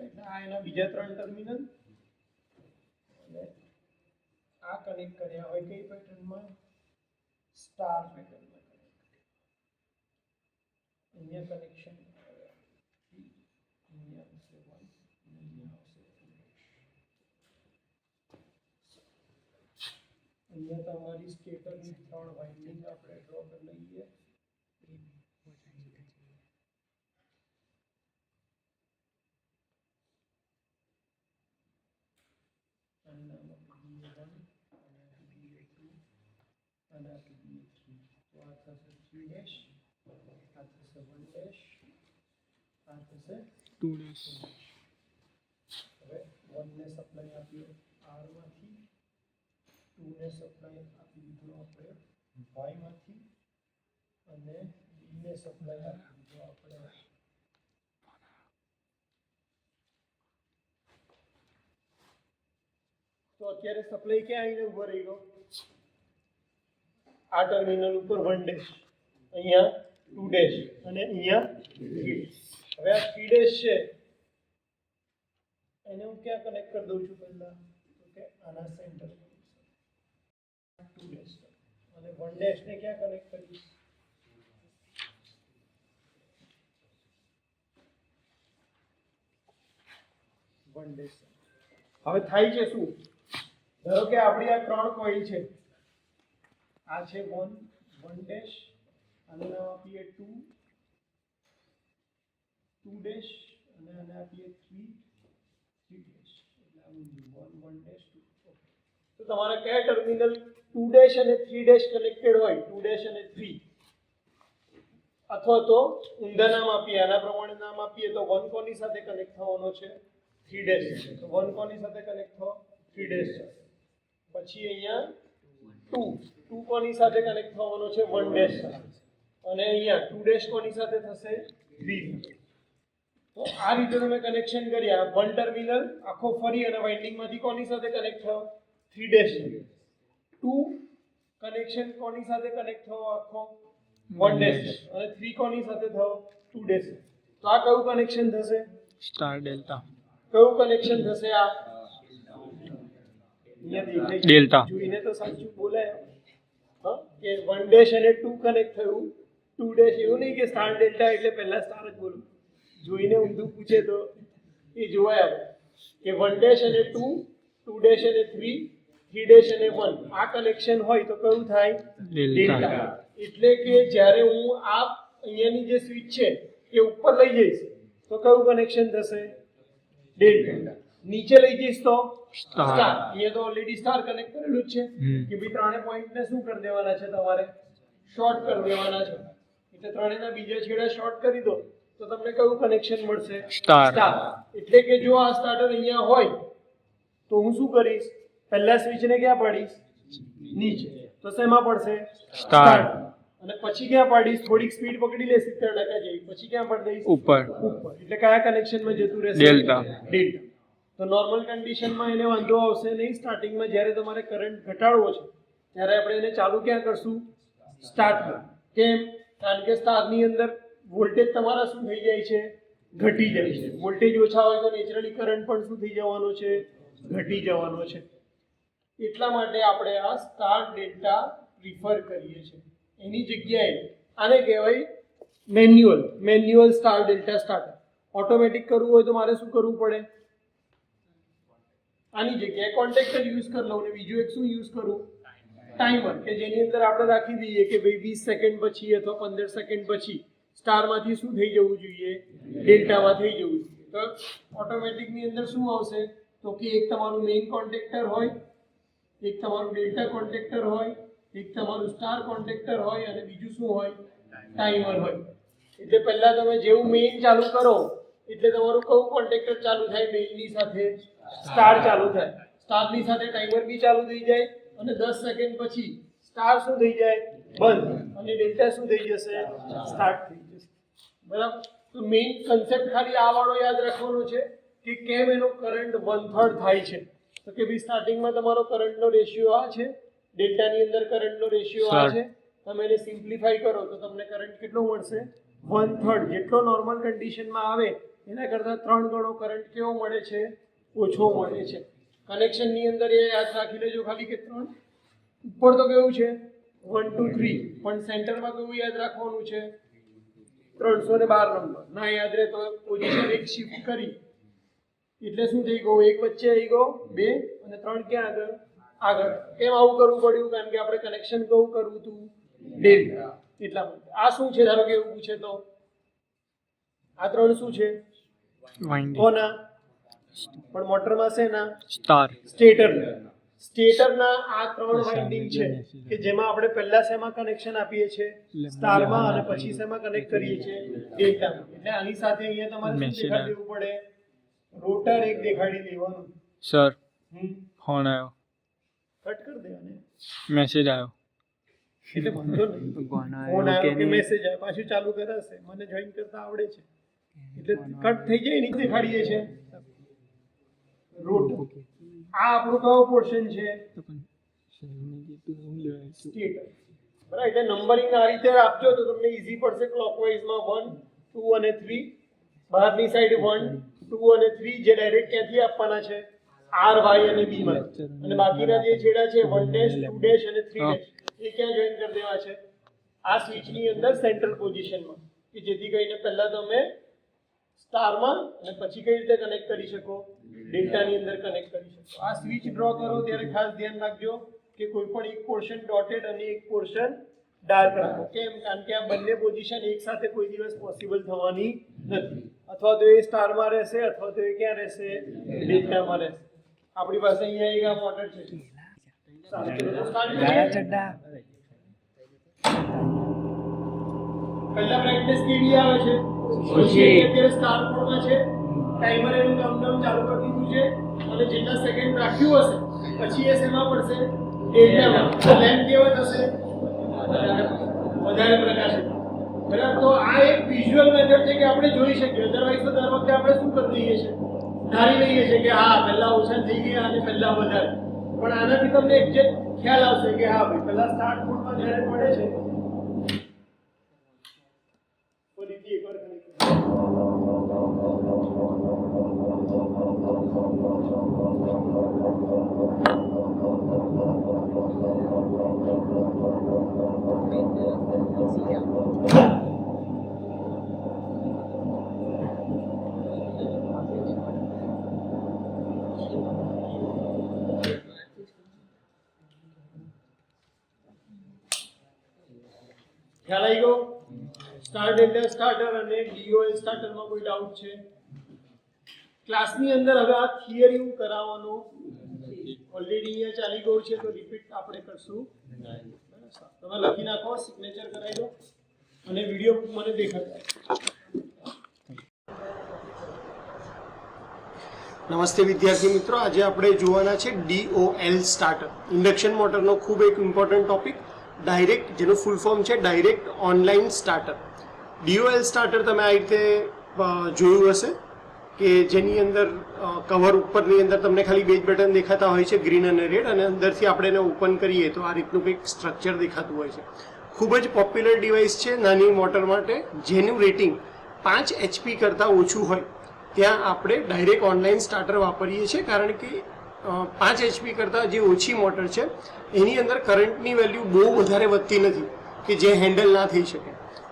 એટલે આ એના બીજા 3 ટર્મિનલ આ કનેક્ટ કર્યા હોય કઈ પેટર્નમાં સ્ટાર પેટર્નમાં અહીંયા કનેક્શન અહીંયા આવશે 1 અહીંયા આવશે 2 અહીંયા તમારી સ્ટેટરની 3 વાઇન્ડિંગ આપણે ડ્રો કરી લઈએ. અને આ BA2 તો આ થશે 3 ડેશ આ થશે 1 ડેશ આ થશે 2 ડેશ. હવે 1 ને સપ્લાય આપીએ R માંથી 2 ને સપ્લાય આપી દીધો આપણે Y માંથી અને B ને સપ્લાય આપી દીધો આપણે તો અત્યારે સપ્લાય ક્યાં આવીને ઉભો રહી ગયો આ ટર્મિનલ ઉપર 1 ડેશ અહીંયા 2 ડેશ અને અહીંયા 3 ડેશ. હવે આ 3 ડેશ છે એને હું ક્યાં કનેક્ટ કરી દઉં છું પહેલા તો કે આના સેન્ટર 2 ડેશ અને 1 ડેશ ને ક્યાં કનેક્ટ કરીશ 1 ડેશ. હવે થાય છે શું ધારો કે આપણી આ 3 કોઇલ છે આ છે 1 ડેશ અને નામ આપીએ 2 ડેશ અને આને આપીએ 3 ડેશ એટલે આ 1 ડેશ 2. ઓકે તો તમારા કયા ટર્મિનલ 2 ડેશ અને 3 ડેશ કનેક્ટેડ હોય 2 ડેશ અને 3 અથવા તો ઊંધા નામ આપીએ આના પ્રમાણે નામ આપીએ તો 1 કોની સાથે કનેક્ટ થવાનો છે 3 ડેશ તો 1 કોની સાથે કનેક્ટ થવો 3 ડેશ પછી અહીંયા 2 કોની સાથે કનેક્ટ થવાનો છે 1 ડેશ અને અહીંયા 2 ડેશ કોની સાથે થશે 3. તો આ રીતે તમે કનેક્શન કર્યા 1 ટર્મિનલ આખો ફરી અને વાઇન્ડિંગ માંથી કોની સાથે કનેક્ટ થયો 3 ડેશ 2 કનેક્શન કોની સાથે કનેક્ટ થયો આખો 1 ડેશ અને 3 કોની સાથે થયો 2 ડેશ. તો આ કયું કનેક્શન થશે સ્ટાર ડેલ્ટા. કયું કનેક્શન થશે આ ડેલ્ટા. જોઈને તો સાચું બોલાય હા કે 1 ડેશ અને 2 કનેક્ટ થયું 2 ડેશ એવું નહીં કે સ્ટાર ડેલ્ટા એટલે પહેલા સ્ટાર જ બોલું જોઈને ઊંધું પૂછે તો એ જોવાય આવે કે 1 ડેશ અને 2 2 ડેશ અને 3 3 ડેશ અને 1 આ કનેક્શન હોય તો કયું થાય ડેલ્ટા. એટલે કે જ્યારે હું આ અહીંયાની જે સ્વિચ છે એ ઉપર લઈ જઈશ તો કયું કનેક્શન થશે ડેલ્ટા. નીચે લઈ જઈશ તો સ્ટાર. અહીંયા તો ઓલરેડી સ્ટાર કનેક્ટ કરેલું જ છે કે ભાઈ ત્રણે પોઈન્ટને શું કરી દેવાના છે તમારે શોર્ટ કરી દેવાના છે એટલે ત્રણેયના બીજા છેડા શોર્ટ કરી દો તો તમને કયું કનેક્શન મળશે સ્ટાર. એટલે કે જો આ સ્ટાર્ટર અહીંયા હોય તો હું શું કરીશ પહેલા સ્વિચને ક્યાં પાડીશ નીચે તો શેમાં પડશે સ્ટાર. અને પછી ક્યાં પાડીશ થોડીક સ્પીડ પકડી લે 70% જેવી પછી ક્યાં પાડી દઈશ ઉપર. એટલે કયા કનેક્શનમાં જતું રહેશે ડેલ્ટા. તો નોર્મલ કન્ડિશનમાં એને વાંધો આવશે નહીં. સ્ટાર્ટિંગમાં જ્યારે તમારે કરંટ ઘટાડવો છે ત્યારે આપણે એને ચાલુ ક્યાં કરશું સ્ટાર્ટમાં. કેમ કારણ કે સ્ટારની અંદર વોલ્ટેજ તમારા શું થઈ જાય છે ઘટી જાય છે. વોલ્ટેજ ઓછા હોય તો નેચરલી કરંટ પણ શું થઈ જવાનો છે ઘટી જવાનો છે. એટલા માટે આપણે આ સ્ટાર ડેલ્ટા પ્રિફર કરીએ છીએ. એની જગ્યાએ આને કહેવાય manual star delta starter. Automatic કરવું હોય તો મારે શું કરવું પડે આની જગ્યાએ કોન્ટેક્ટર યુઝ કરી લઉં ને બીજું એક શું યુઝ કરું ટાઈમર કે જેની અંદર આપણે રાખી દઈએ કે ભાઈ 20 સેકન્ડ પછી અથવા 15 સેકન્ડ પછી સ્ટારમાંથી શું થઈ જવું જોઈએ ડેલ્ટામાં થઈ જવું જોઈએ. તો ઓટોમેટિકની અંદર શું આવશે તો કે એક તમારું મેઇન કોન્ટેક્ટર હોય એક તમારું ડેલ્ટા કોન્ટેક્ટર હોય એક તમારું સ્ટાર કોન્ટેક્ટર હોય અને બીજું શું હોય ટાઈમર હોય. એટલે પહેલા તમે જેવું મેઇન ચાલુ કરો એટલે તમારું કયું કોન્ટેક્ટર ચાલુ થાય મેઇનની સાથે સ્ટાર ચાલુ થાય. સ્ટારની સાથે ટાઈમર બી ચાલુ થઈ જાય અને 10 સેકન્ડ પછી સ્ટાર શું થઈ જાય બંધ અને ડેલ્ટા શું થઈ જશે સ્ટાર્ટ થઈ જશે. બરાબર. તો મેઇન કન્સેપ્ટ ખાલી આ વાળો યાદ રાખવાનો છે કે કેમ એનો કરંટ 1/3 થાય છે. તો કે ભાઈ સ્ટાર્ટિંગમાં તમારો કરંટનો રેશિયો આ છે ડેલ્ટાની અંદર કરંટનો રેશિયો આ છે. તમે એને સિમ્પ્લિફાઈ કરો તો તમને કરંટ કેટલો મળશે? 1/3. જેટલો નોર્મલ કન્ડિશનમાં આવે એના કરતાં 3 ગણો કરંટ કેવો મળે છે? ઓછો મળે છે. કનેક્શનની અંદર એ યાદ રાખી લેજો ખાલી કે 3 ઉપર તો કેવું છે 1 2 3, પણ સેન્ટરમાં કેવું યાદ રાખવાનું છે 312 નંબર. ના યાદ રહે તો પોઝિશન એક શિફ્ટ કરી એટલે શું થઈ ગયું? એક વચ્ચે આવી ગયો 2 અને 3 ક્યાં આગળ. કેમ આવું કરવું પડ્યું? કારણ કે આપણે કનેક્શન કેવું કરવું હતું? ડેલ્ટા. એટલા માટે આ શું છે? ધારો કે એવું પૂછે તો આ 3 શું છે? વાઇન્ડિંગ કોના? પણ મોટરમાં છે ના સ્ટાર સ્ટેટરના આ 3 વાઇન્ડિંગ છે કે જેમાં આપણે પહેલા શેમાં કનેક્શન આપીએ છીએ? સ્ટારમાં, અને પછી શેમાં કનેક્ટ કરીએ છીએ? ડેલ્ટામાં. એટલે આની સાથે અહીંયા તમારે શું દેખાડી દેવું પડે? રોટર એક દેખાડી દેવાનું. સર ફોન આવ્યો, કટ કરી દેવાને. મેસેજ આવ્યો. એટલે વાંધો નહીં, ફોન આવ્યો કે મેસેજ આવ્યો પાછું ચાલુ કરાશે. મને જોઈન કરતા આવડે છે એટલે કટ થઈ જાય નહીં દેખાડીએ છે રોટર. આ આપણું કયો પોર્શન છે? સ્ટેટર. બરાબર. એટલે નંબરિંગ આ રીતે આપજો તો તમને ઈઝી પડશે. ક્લોકવાઇઝમાં 1 2 અને 3, બહારની સાઈડ 1 2 અને 3 જે ડાયરેક્ટ ક્યાંથી આપવાના છે? R Y અને B માં. અને બાકીના જે છેડા છે 1 ડેશ 2 ડેશ અને 3 ડેશ એ ક્યાં જોઈન કરી દેવા છે? આ સ્વિચની અંદર સેન્ટ્રલ પોઝિશનમાં, કે જેથી કરીને પહેલા તમે સ્ટારમાં અને પછી કઈ રીતે કનેક્ટ કરી શકો? ડેલ્ટાની અંદર કનેક્ટ કરી શકો. આ સ્વિચ ડ્રો કરો ત્યારે ખાસ ધ્યાન રાખજો કે કોઈ પણ એક પોર્શન ડોટેડ અને એક પોર્શન ડાર્ક રાખો. કેમ? કારણ કે આ બંને પોઝિશન એક સાથે કોઈ દિવસ પોસિબલ થવાની નથી. અથવા તો એ સ્ટારમાં રહેશે અથવા તો એ ક્યાં રહેશે? ડેલ્ટામાં રહેશે. આપણી પાસે અહીંયા એક આ મોટર છે. પહેલા બ્રાઇટનેસ કેવી આવે છે? અત્યારે સ્ટાર મોડમાં છે. ટાઈમર એનું કાઉન્ટડાઉન ચાલુ કરી દીધું છે અને જેટલા સેકન્ડ રાખ્યું હશે પછી એ શેમાં પડશે? ડેલ્ટામાં. તો લેમ્પ કેવો થશે? વધારે પ્રકાશિત. બરાબર. તો આ એક વિઝ્યુઅલ મેથડ છે કે આપણે જોઈ શકીએ. અધરવાઇઝ તો દર વખતે આપણે શું કરી દઈએ છીએ? ધારી લઈએ છીએ કે હા પહેલા ઓછા થઈ ગયા અને પહેલા વધારે. પણ આનાથી તમને એક્ઝેક્ટ ખ્યાલ આવશે કે હા ભાઈ પહેલા સ્ટાર્ટ મોડમાં જ્યારે પડે છે ફરીથી એકવાર ખ્યાલ આવી ગયો? સ્ટાર ડેલ્ટા સ્ટાર્ટર અને DOL સ્ટાર્ટરમાં કોઈ ડાઉટ છે? ક્લાસની અંદર હવે આ થિયરી હું કરાવવાનો ઓલરેડી અહીંયા ચાલી ગયું છે તો રિપીટ આપણે કરશું. તમે લખી નાખો, સિગ્નેચર કરાવી દો અને વિડીયો મને દેખાડો. નમસ્તે વિદ્યાર્થી મિત્રો, આજે આપણે જોવાના છે DOL સ્ટાર્ટર. ઇન્ડક્શન મોટરનો ખૂબ એક ઇમ્પોર્ટન્ટ ટોપિક. ડાયરેક્ટ, જેનું ફૂલ ફોર્મ છે direct online starter. DOL starter તમે આ રીતે જોયું હશે કે જેની અંદર કવર ઉપરની અંદર તમને ખાલી બે જ બટન દેખાતા હોય છે, ગ્રીન અને રેડ, અને અંદરથી આપણે એને ઓપન કરીએ તો આ રીતનું કંઈક સ્ટ્રક્ચર દેખાતું હોય છે. ખૂબ જ પોપ્યુલર ડિવાઇસ છે નાની મોટર માટે. જેનું રેટિંગ 5 HP કરતાં ઓછું હોય ત્યાં આપણે ડાયરેક્ટ ઓનલાઈન સ્ટાર્ટર વાપરીએ છીએ. કારણ કે 5 HP કરતાં જે ઓછી મોટર છે એની અંદર કરંટની વેલ્યુ બહુ વધારે વધતી નથી કે જે હેન્ડલ ના થઈ શકે,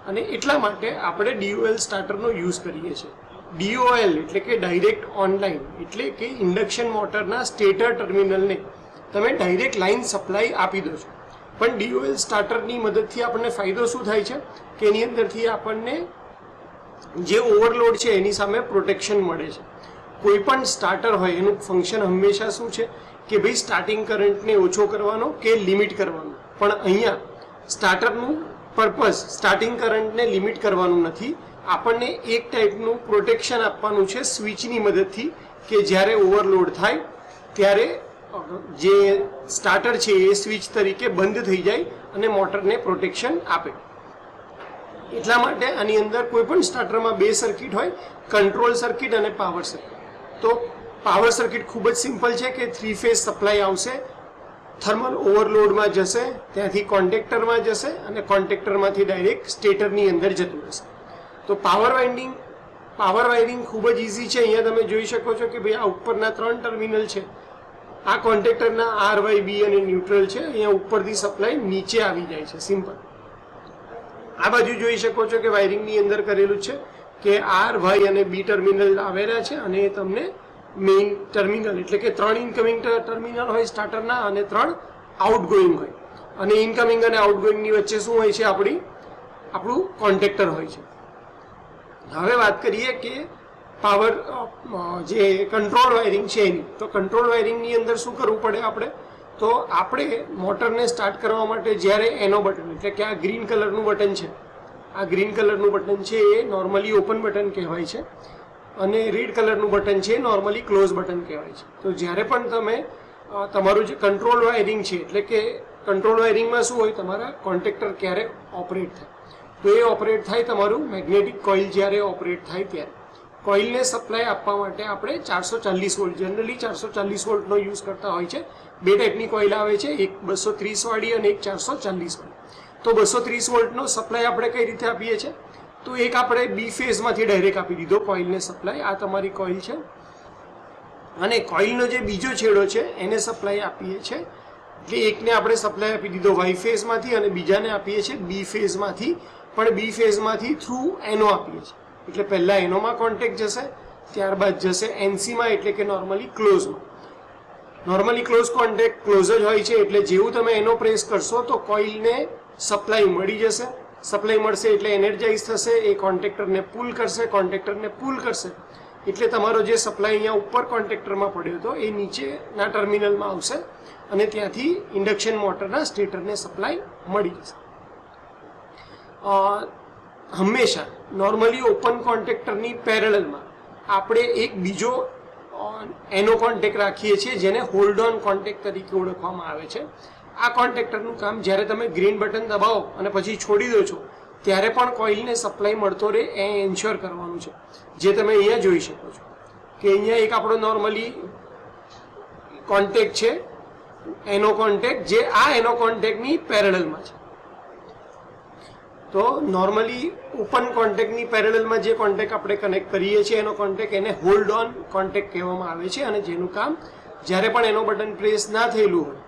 અને એટલા માટે આપણે DOL સ્ટાર્ટરનો યુઝ કરીએ છીએ. DOL એટલે કે ડાયરેક્ટ ઓનલાઈન, એટલે કે ઇન્ડક્શન મોટરના સ્ટેટર ટર્મિનલને તમે ડાયરેક્ટ લાઇન સપ્લાય આપી દો છો. પણ DOL સ્ટાર્ટરની મદદથી આપણને ફાયદો શું થાય છે કે એની અંદરથી આપણને જે ઓવરલોડ છે એની સામે પ્રોટેક્શન મળે છે. કોઈ પણ સ્ટાર્ટર હોય એનું ફંક્શન હંમેશા શું છે કે ભાઈ સ્ટાર્ટિંગ કરંટને ઓછો કરવાનો કે લિમિટ કરવાનો. પણ અહીંયા સ્ટાર્ટરનું પર્પઝ સ્ટાર્ટિંગ કરંટને લિમિટ કરવાનું નથી, આપણને એક ટાઈપનું પ્રોટેક્શન આપવાનું છે સ્વિચની મદદથી કે જ્યારે ઓવરલોડ થાય ત્યારે જે સ્ટાર્ટર છે એ સ્વિચ તરીકે બંધ થઈ જાય અને મોટરને પ્રોટેક્શન આપે. એટલા માટે આની અંદર કોઈ પણ સ્ટાર્ટરમાં બે સર્કિટ હોય, કંટ્રોલ સર્કિટ અને પાવર સર્કિટ. તો પાવર સર્કિટ ખૂબ જ સિમ્પલ છે કે 3 ફેઝ સપ્લાય આવશે, થર્મલ ઓવરલોડમાં જશે, ત્યાંથી કોન્ટેક્ટરમાં જશે અને કોન્ટેક્ટરમાંથી ડાયરેક્ટ સ્ટેટરની અંદર જતું રહેશે. તો પાવર વાયરિંગ ખૂબ જ ઇઝી છે. અહીંયા તમે જોઈ શકો છો કે ભાઈ આ ઉપરના 3 ટર્મિનલ છે, આ કોન્ટેક્ટરના આર વાય બી અને ન્યુટ્રલ છે. અહીંયા ઉપરથી સપ્લાય નીચે આવી જાય છે, સિમ્પલ. આ બાજુ જોઈ શકો છો કે વાયરિંગની અંદર કરેલું છે કે આર વાય અને બી ટર્મિનલ આવેલા છે અને એ તમને મેઇન ટર્મિનલ એટલે કે 3 ઇનકમિંગ ટર્મિનલ હોય સ્ટાર્ટરના અને 3 આઉટગોઈંગ હોય. અને ઇનકમિંગ અને આઉટગોઈંગની વચ્ચે શું હોય છે? આપણું કોન્ટેક્ટર હોય છે. હવે વાત કરીએ કે પાવર જે કંટ્રોલ વાયરિંગ છે એની. તો કંટ્રોલ વાયરિંગની અંદર શું કરવું પડે આપણે? તો આપણે મોટરને સ્ટાર્ટ કરવા માટે જ્યારે એનો બટન એટલે કે આ ગ્રીન કલરનું બટન છે, આ ગ્રીન કલરનું બટન છે એ નોર્મલી ઓપન બટન કહેવાય છે અને રેડ કલરનું બટન છે નોર્મલી ક્લોઝ બટન કહેવાય છે. તો જ્યારે પણ તમે તમારું જે કંટ્રોલ વાયરિંગ છે એટલે કે કંટ્રોલ વાયરિંગમાં શું હોય? તમારા કોન્ટેક્ટર ક્યારે ઓપરેટ થાય? તો એ ઓપરેટ થાય તમારું મેગ્નેટિક કોઇલ જ્યારે ઓપરેટ થાય ત્યારે. કોઇલને સપ્લાય આપવા માટે આપણે 440 વોલ્ટ જનરલી 440 વોલ્ટનો યુઝ કરતા હોય છે. 2 ટાઈપની કોઇલ આવે છે, એક 230 વાળી અને એક 440 વાળી. તો 230 વોલ્ટનો સપ્લાય આપણે કઈ રીતે આપીએ છીએ? તો એક આપણે બી ફેઝમાંથી ડાયરેક્ટ આપી દીધો કોઇલને સપ્લાય. આ તમારી કોઇલ છે અને કોઇલનો જે બીજો છેડો છે એને સપ્લાય આપીએ છીએ. એટલે એકને આપણે સપ્લાય આપી દીધો વાય ફેઝમાંથી અને બીજાને આપીએ છીએ બી ફેઝમાંથી. પણ બી ફેઝમાંથી થ્રુ એનો આપીએ છીએ. એટલે પહેલાં એનોમાં કોન્ટેક્ટ જશે, ત્યારબાદ જશે એનસીમાં એટલે કે નોર્મલી ક્લોઝમાં. નોર્મલી ક્લોઝ કોન્ટેક્ટ ક્લોઝ જ હોય છે એટલે જેવું તમે એનો પ્રેસ કરશો તો કોઇલને સપ્લાય મળી જશે. સપ્લાય મળશે એટલે એનર્જાઇઝ થશે, એ કોન્ટેક્ટરને પુલ કરશે, કોન્ટેક્ટરને પુલ કરશે એટલે તમારો જે સપ્લાય અહીંયા ઉપર કોન્ટેક્ટરમાં પડ્યો હતો એ નીચેના ટર્મિનલમાં આવશે અને ત્યાંથી ઇન્ડક્શન મોટરના સ્ટેટરને સપ્લાય મળી જશે. હંમેશા નોર્મલી ઓપન કોન્ટેક્ટરની પેરેલલમાં આપણે એક બીજો એનો કોન્ટેક્ટ રાખીએ છીએ જેને હોલ્ડ ઓન કોન્ટેક્ટ તરીકે ઓળખવામાં આવે છે. આ કોન્ટેક્ટરનું કામ જ્યારે તમે ગ્રીન બટન દબાવો અને પછી છોડી દો છો ત્યારે પણ કોઇલને સપ્લાય મળતો રહે એ એન્શ્યોર કરવાનું છે. જે તમે અહીંયા જોઈ શકો છો કે અહીંયા એક આપણો નોર્મલી કોન્ટેક્ટ છે, એનો કોન્ટેક્ટ, જે આ એનો કોન્ટેક્ટની પેરેલલમાં છે. તો નોર્મલી ઓપન કોન્ટેક્ટની પેરેલલમાં જે કોન્ટેક્ટ આપણે કનેક્ટ કરીએ છીએ એનો કોન્ટેક્ટ એને હોલ્ડ ઓન કોન્ટેક્ટ કહેવામાં આવે છે અને જેનું કામ જ્યારે પણ એનો બટન પ્રેસ ના થયેલું હોય,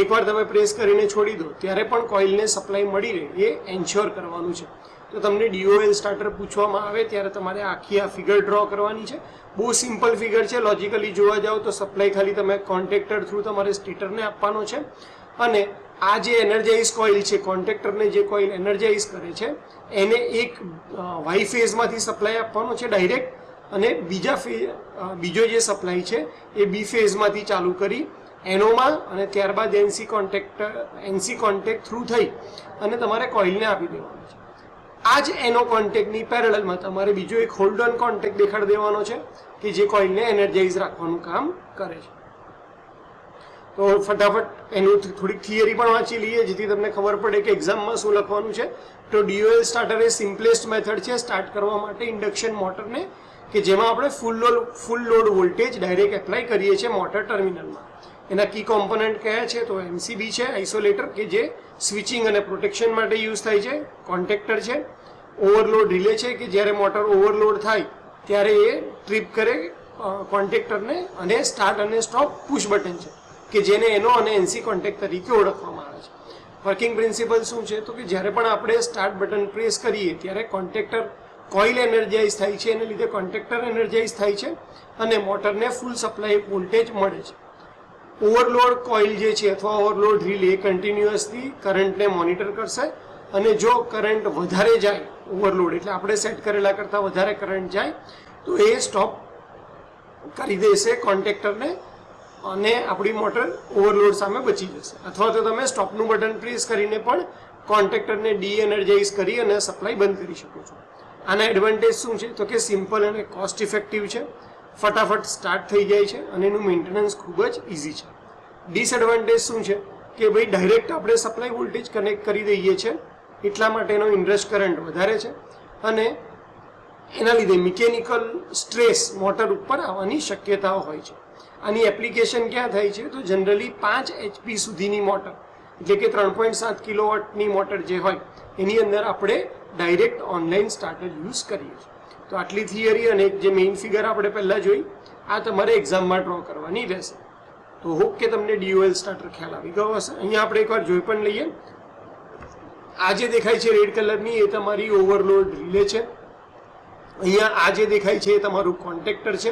એકવાર તમે પ્રેસ કરીને છોડી દો ત્યારે પણ કોઇલને સપ્લાય મળી રહે એ એન્શ્યોર કરવાનું છે. તો તમને DOL સ્ટાર્ટર પૂછવામાં આવે ત્યારે તમારે આખી આ ફિગર ડ્રો કરવાની છે. બહુ સિમ્પલ ફિગર છે. લોજિકલી જોવા જાઓ તો સપ્લાય ખાલી તમે કોન્ટેક્ટર થ્રુ તમારે સ્ટેટરને આપવાનો છે અને આ જે એનર્જાઇઝ કોઇલ છે, કોન્ટેક્ટરને જે કોઇલ એનર્જાઇઝ કરે છે એને એક વાય ફેઝમાંથી સપ્લાય આપવાનો છે ડાયરેક્ટ અને બીજો જે સપ્લાય છે એ બી ફેઝમાંથી ચાલુ કરી એનોમાં અને ત્યારબાદ એનસી કોન્ટેક્ટ થ્રુ થઈ અને તમારે કોઇલને આપી દેવાનું છે. આ જ એનો કોન્ટેક્ટની પેરેલલમાં તમારે બીજો એક હોલ્ડ ઓન કોન્ટેક્ટ દેખાડી દેવાનો છે કે જે કોઇલને એનર્જાઇઝ રાખવાનું કામ કરે છે. તો ફટાફટ એનું થોડીક થિયરી પણ વાંચી લઈએ જેથી તમને ખબર પડે કે એક્ઝામમાં શું લખવાનું છે. તો DOL સ્ટાર્ટર એ સિમ્પલેસ્ટ મેથડ છે સ્ટાર્ટ કરવા માટે ઇન્ડક્શન મોટરને કે જેમાં આપણે full load voltage direct apply કરીએ છીએ મોટર ટર્મિનલમાં. એના કી કોમ્પોનન્ટ કયા છે? તો MCB છે, આઇસોલેટર કે જે સ્વિચિંગ અને પ્રોટેક્શન માટે યુઝ થાય છે, કોન્ટેક્ટર છે, ઓવરલોડ રિલે છે કે જ્યારે મોટર ઓવરલોડ થાય ત્યારે એ ટ્રીપ કરે કોન્ટેક્ટરને અને સ્ટાર્ટ અને સ્ટોપ પુશ બટન છે કે જેને એનો અને એનસી કોન્ટેક્ટ તરીકે ઓળખવામાં આવે છે. વર્કિંગ પ્રિન્સિપલ શું છે? તો કે જ્યારે પણ આપણે સ્ટાર્ટ બટન પ્રેસ કરીએ ત્યારે કોન્ટેક્ટર કોઇલ એનર્જાઇઝ થાય છે, એને લીધે કોન્ટેક્ટર એનર્જાઇઝ થાય છે અને મોટરને ફૂલ સપ્લાય વોલ્ટેજ મળે છે. ઓવરલોડ કોઇલ જે છે અથવા ઓવરલોડ રિલે કન્ટિન્યુઅસલી કરંટને મોનિટર કરશે અને જો કરંટ વધારે જાય ઓવરલોડ એટલે આપણે સેટ કરેલા કરતાં વધારે કરંટ જાય તો એ સ્ટોપ કરી દેશે કોન્ટેક્ટરને અને આપણી મોટર ઓવરલોડ સામે બચી જશે. અથવા તો તમે સ્ટોપનું બટન પ્રેસ કરીને પણ કોન્ટેક્ટરને ડી-એનર્જાઇઝ કરી અને સપ્લાય બંધ કરી શકો છો. આના એડવાન્ટેજ શું છે? તો કે સિમ્પલ અને કોસ્ટ ઇફેક્ટિવ છે, ફટાફટ સ્ટાર્ટ થઈ જાય છે અને એનું મેન્ટેનન્સ ખૂબ જ ઇઝી છે. ડિસએડવાન્ટેજ શું છે? કે ભાઈ ડાયરેક્ટ આપણે સપ્લાય વોલ્ટેજ કનેક્ટ કરી દઈએ છીએ એટલા માટેનો ઇનરશ કરંટ વધારે છે અને એના લીધે મિકેનિકલ સ્ટ્રેસ મોટર ઉપર આવવાની શક્યતાઓ હોય છે. આની એપ્લિકેશન ક્યાં થાય છે તો જનરલી 5 HP સુધીની મોટર એટલે કે 3.7 કિલોવોટની મોટર જે હોય એની અંદર આપણે ડાયરેક્ટ ઓનલાઈન સ્ટાર્ટર યુઝ કરીએ છીએ. તો આટલી થિયરી અને જે મેઇન ફિગર આપણે પહેલાં જોઈ આ તમારે એક્ઝામમાં ડ્રો કરવાની રહેશે. તો હોપ કે તમને DOL સ્ટાર્ટર ખ્યાલ આવી ગયો હશે. અહીંયા આપણે એકવાર જોઈ પણ લઈએ. આ જે દેખાય છે રેડ કલરની એ તમારી ઓવરલોડ રિલે છે. અહીંયા આ જે દેખાય છે એ તમારું કોન્ટેક્ટર છે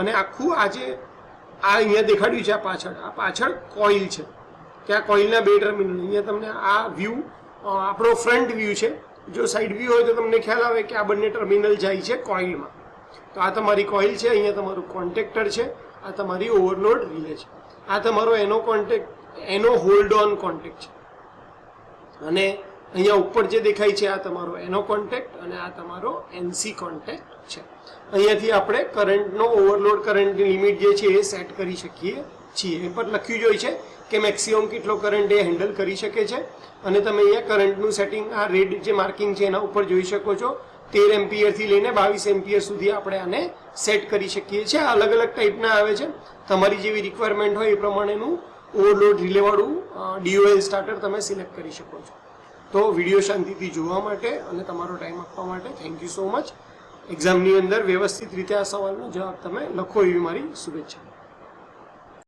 અને આખું આ અહીંયા દેખાડ્યું છે આ પાછળ કોઇલ છે કે આ કોઇલના 2 ટર્મિનલ. અહીંયા તમને આ વ્યૂ આપણો ફ્રન્ટ વ્યૂ છે. જો સાઈડ વ્યૂ હોય તો તમને ખ્યાલ આવે કે આ બંને ટર્મિનલ જાય છે કોઇલમાં. તો આ તમારી કોઇલ છે, અહીંયા તમારું કોન્ટેક્ટર છે, આ તમારી ઓવરલોડ રિલે છે, આ તમારો એનો હોલ્ડ ઓન કોન્ટેક્ટ છે અને અહીંયા ઉપર જે દેખાય છે આ તમારો એનો કોન્ટેક્ટ અને આ તમારો NC કોન્ટેક્ટ છે. અહીંયાથી આપણે કરંટનો ઓવરલોડ કરંટની લિમિટ જે છે એ સેટ કરી શકીએ છીએ. એ પર લખ્યું જ હોય છે કે મેક્સિમમ કેટલો કરંટ એ હેન્ડલ કરી શકે છે અને તમે અહીંયા કરંટનું સેટિંગ આ રેડ જે માર્કિંગ છે એના ઉપર જોઈ શકો છો. 13 એમ્પિયરથી લઈને 22 એમ્પિયર સુધી આપણે આને સેટ કરી શકીએ છીએ. અલગ અલગ ટાઈપના આવે છે. તમારી જેવી રિક્વાયરમેન્ટ હોય એ પ્રમાણેનું ઓવરલોડ રિલેવાળું DOL સ્ટાર્ટર તમે સિલેક્ટ કરી શકો છો. તો વિડીયો શાંતિથી જોવા માટે અને તમારો ટાઈમ આપવા માટે થેન્ક યુ સો મચ. એક્ઝામની અંદર વ્યવસ્થિત રીતે આ સવાલનો જવાબ તમે લખો એવી મારી શુભેચ્છા.